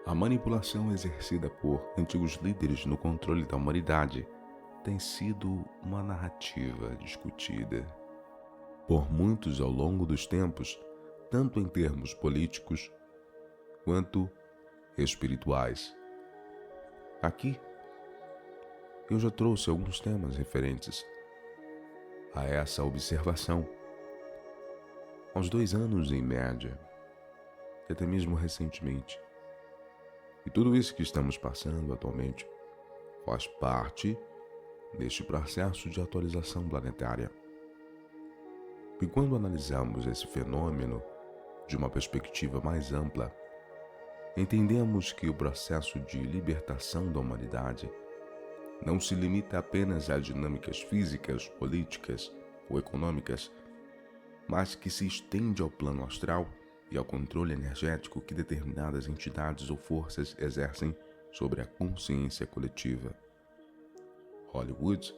A manipulação exercida por antigos líderes no controle da humanidade tem sido uma narrativa discutida por muitos ao longo dos tempos, tanto em termos políticos quanto espirituais. Aqui eu já trouxe alguns temas referentes a essa observação. Há uns 2 anos em média, e até mesmo recentemente. E tudo isso que estamos passando atualmente faz parte deste processo de atualização planetária. E quando analisamos esse fenômeno de uma perspectiva mais ampla, entendemos que o processo de libertação da humanidade não se limita apenas a dinâmicas físicas, políticas ou econômicas, mas que se estende ao plano astral e ao controle energético que determinadas entidades ou forças exercem sobre a consciência coletiva. Hollywood,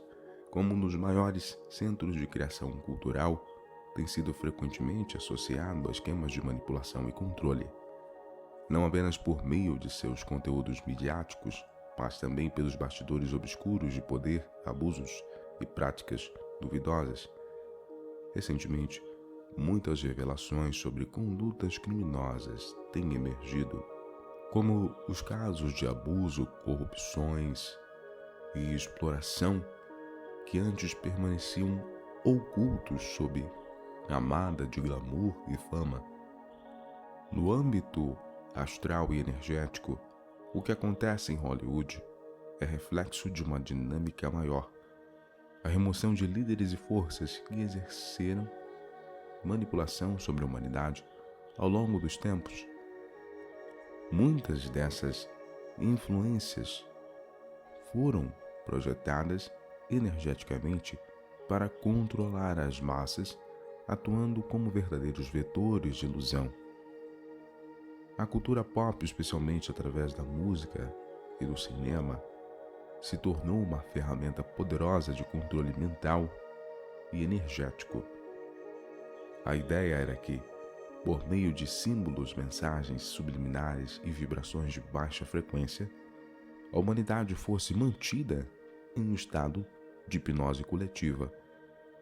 como um dos maiores centros de criação cultural, tem sido frequentemente associado a esquemas de manipulação e controle, não apenas por meio de seus conteúdos midiáticos, mas também pelos bastidores obscuros de poder, abusos e práticas duvidosas. Recentemente, muitas revelações sobre condutas criminosas têm emergido, como os casos de abuso, corrupções e exploração que antes permaneciam ocultos sob camada de glamour e fama. No âmbito astral e energético, o que acontece em Hollywood é reflexo de uma dinâmica maior, a remoção de líderes e forças que exerceram manipulação sobre a humanidade ao longo dos tempos. Muitas dessas influências foram projetadas energeticamente para controlar as massas, atuando como verdadeiros vetores de ilusão. A cultura pop, especialmente através da música e do cinema, se tornou uma ferramenta poderosa de controle mental e energético. A ideia era que, por meio de símbolos, mensagens subliminares e vibrações de baixa frequência, a humanidade fosse mantida em um estado de hipnose coletiva,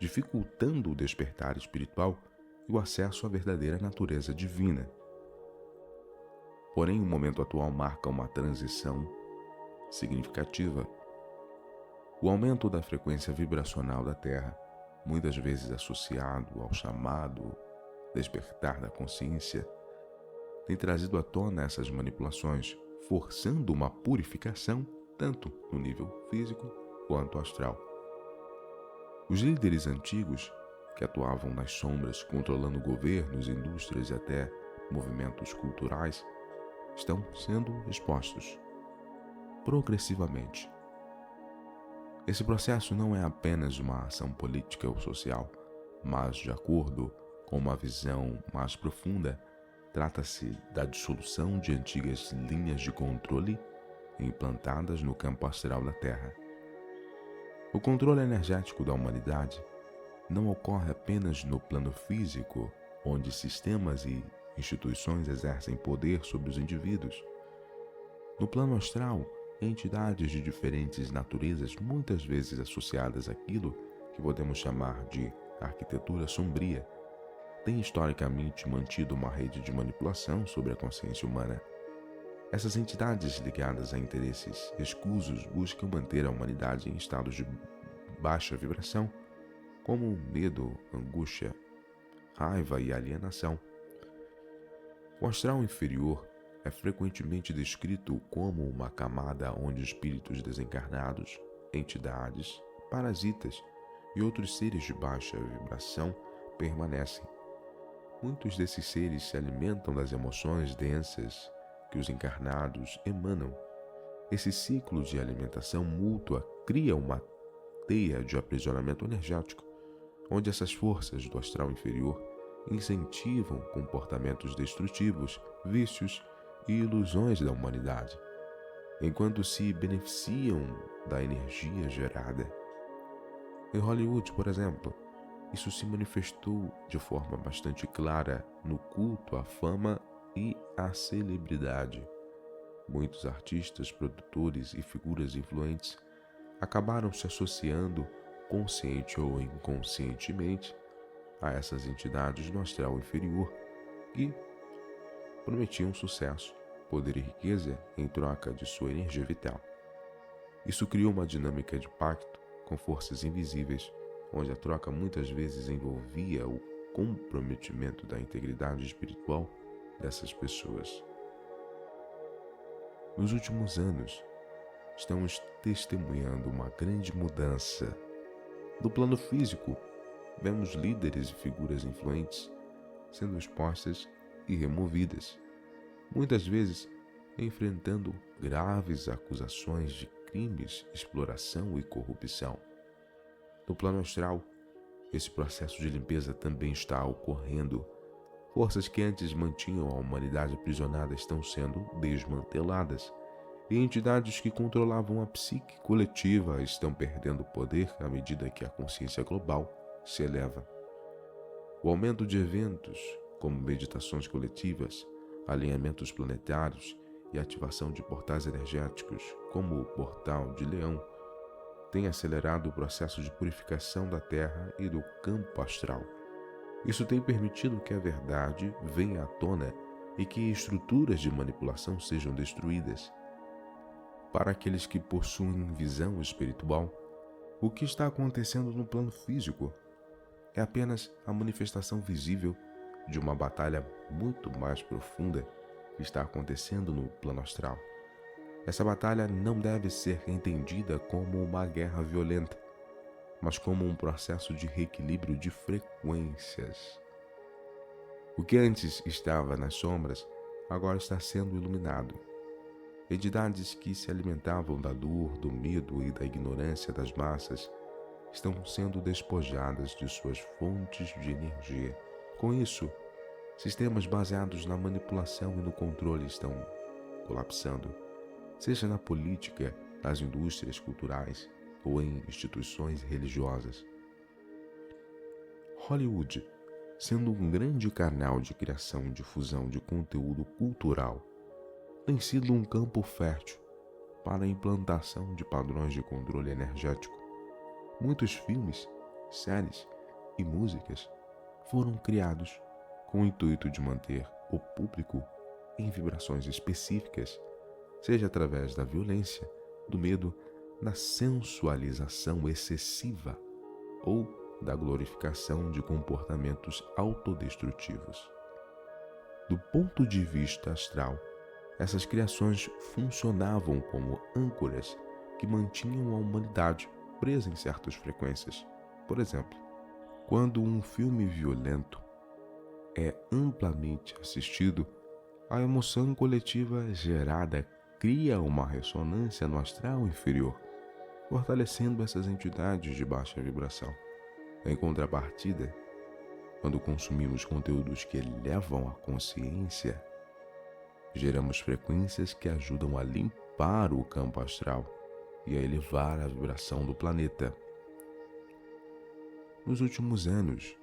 dificultando o despertar espiritual e o acesso à verdadeira natureza divina. Porém, o momento atual marca uma transição significativa. O aumento da frequência vibracional da Terra, muitas vezes associado ao chamado despertar da consciência, tem trazido à tona essas manipulações, forçando uma purificação tanto no nível físico quanto astral. Os líderes antigos, que atuavam nas sombras, controlando governos, indústrias e até movimentos culturais, estão sendo expostos progressivamente. Esse processo não é apenas uma ação política ou social, mas, de acordo com uma visão mais profunda, trata-se da dissolução de antigas linhas de controle implantadas no campo astral da Terra. O controle energético da humanidade não ocorre apenas no plano físico, onde sistemas e instituições exercem poder sobre os indivíduos. No plano astral, entidades de diferentes naturezas, muitas vezes associadas àquilo que podemos chamar de arquitetura sombria, têm historicamente mantido uma rede de manipulação sobre a consciência humana. Essas entidades ligadas a interesses escusos buscam manter a humanidade em estados de baixa vibração, como medo, angústia, raiva e alienação. O astral inferior é frequentemente descrito como uma camada onde espíritos desencarnados, entidades, parasitas e outros seres de baixa vibração permanecem. Muitos desses seres se alimentam das emoções densas que os encarnados emanam. Esse ciclo de alimentação mútua cria uma teia de aprisionamento energético, onde essas forças do astral inferior incentivam comportamentos destrutivos, vícios e ilusões da humanidade, enquanto se beneficiam da energia gerada. Em Hollywood, por exemplo, isso se manifestou de forma bastante clara no culto à fama e à celebridade. Muitos artistas, produtores e figuras influentes acabaram se associando, consciente ou inconscientemente, a essas entidades no astral inferior que prometiam sucesso, poder e riqueza em troca de sua energia vital. Isso criou uma dinâmica de pacto com forças invisíveis, onde a troca muitas vezes envolvia o comprometimento da integridade espiritual dessas pessoas. Nos últimos anos, estamos testemunhando uma grande mudança. No plano físico, vemos líderes e figuras influentes sendo expostas e removidas, muitas vezes enfrentando graves acusações de crimes, exploração e corrupção. No plano astral, esse processo de limpeza também está ocorrendo. Forças que antes mantinham a humanidade aprisionada estão sendo desmanteladas, e entidades que controlavam a psique coletiva estão perdendo poder à medida que a consciência global se eleva. O aumento de eventos, como meditações coletivas, alinhamentos planetários e ativação de portais energéticos, como o Portal de Leão, tem acelerado o processo de purificação da Terra e do campo astral. Isso tem permitido que a verdade venha à tona e que estruturas de manipulação sejam destruídas. Para aqueles que possuem visão espiritual, o que está acontecendo no plano físico é apenas a manifestação visível de uma batalha muito mais profunda que está acontecendo no plano astral. Essa batalha não deve ser entendida como uma guerra violenta, mas como um processo de reequilíbrio de frequências. O que antes estava nas sombras, agora está sendo iluminado. Entidades que se alimentavam da dor, do medo e da ignorância das massas estão sendo despojadas de suas fontes de energia. Com isso, sistemas baseados na manipulação e no controle estão colapsando, seja na política, nas indústrias culturais ou em instituições religiosas. Hollywood, sendo um grande canal de criação e difusão de conteúdo cultural, tem sido um campo fértil para a implantação de padrões de controle energético. Muitos filmes, séries e músicas foram criados com o intuito de manter o público em vibrações específicas, seja através da violência, do medo, da sensualização excessiva ou da glorificação de comportamentos autodestrutivos. Do ponto de vista astral, essas criações funcionavam como âncoras que mantinham a humanidade presa em certas frequências. Por exemplo, quando um filme violento é amplamente assistido, a emoção coletiva gerada cria uma ressonância no astral inferior, fortalecendo essas entidades de baixa vibração. Em contrapartida, quando consumimos conteúdos que elevam a consciência, geramos frequências que ajudam a limpar o campo astral e a elevar a vibração do planeta. Nos últimos anos,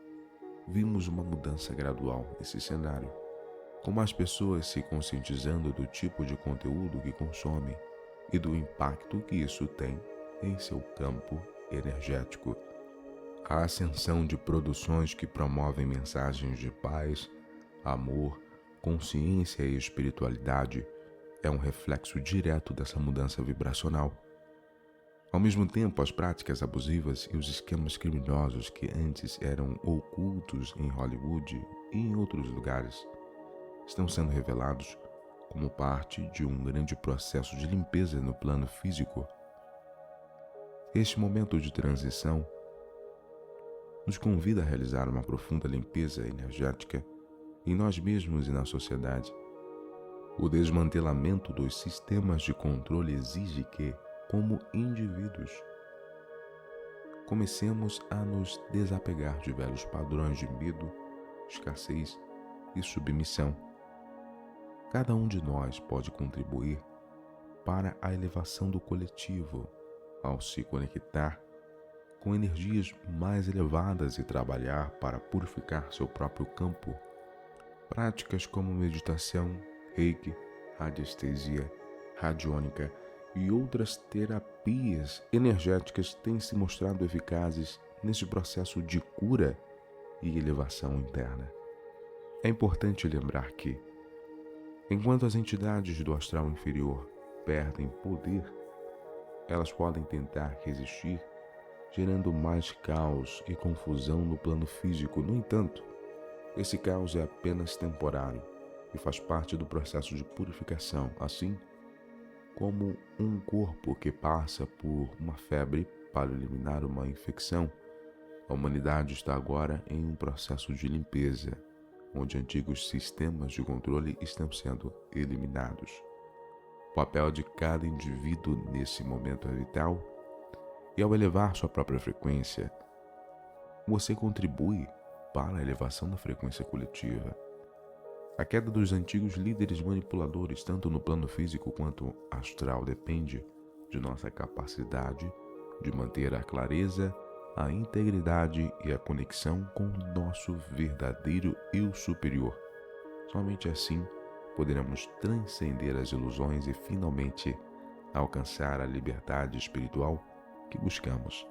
vimos uma mudança gradual nesse cenário, com mais pessoas se conscientizando do tipo de conteúdo que consomem e do impacto que isso tem em seu campo energético. A ascensão de produções que promovem mensagens de paz, amor, consciência e espiritualidade é um reflexo direto dessa mudança vibracional. Ao mesmo tempo, as práticas abusivas e os esquemas criminosos que antes eram ocultos em Hollywood e em outros lugares estão sendo revelados como parte de um grande processo de limpeza no plano físico. Este momento de transição nos convida a realizar uma profunda limpeza energética em nós mesmos e na sociedade. O desmantelamento dos sistemas de controle exige que, como indivíduos, comecemos a nos desapegar de velhos padrões de medo, escassez e submissão. Cada um de nós pode contribuir para a elevação do coletivo ao se conectar com energias mais elevadas e trabalhar para purificar seu próprio campo. Práticas como meditação, reiki, radiestesia radiônica e outras terapias energéticas têm se mostrado eficazes nesse processo de cura e elevação interna. É importante lembrar que, enquanto as entidades do astral inferior perdem poder, elas podem tentar resistir, gerando mais caos e confusão no plano físico. No entanto, esse caos é apenas temporário e faz parte do processo de purificação, assim como um corpo que passa por uma febre para eliminar uma infecção. A humanidade está agora em um processo de limpeza, onde antigos sistemas de controle estão sendo eliminados. O papel de cada indivíduo nesse momento é vital, e ao elevar sua própria frequência, você contribui para a elevação da frequência coletiva. A queda dos antigos líderes manipuladores, tanto no plano físico quanto astral, depende de nossa capacidade de manter a clareza, a integridade e a conexão com o nosso verdadeiro eu superior. Somente assim poderemos transcender as ilusões e finalmente alcançar a liberdade espiritual que buscamos.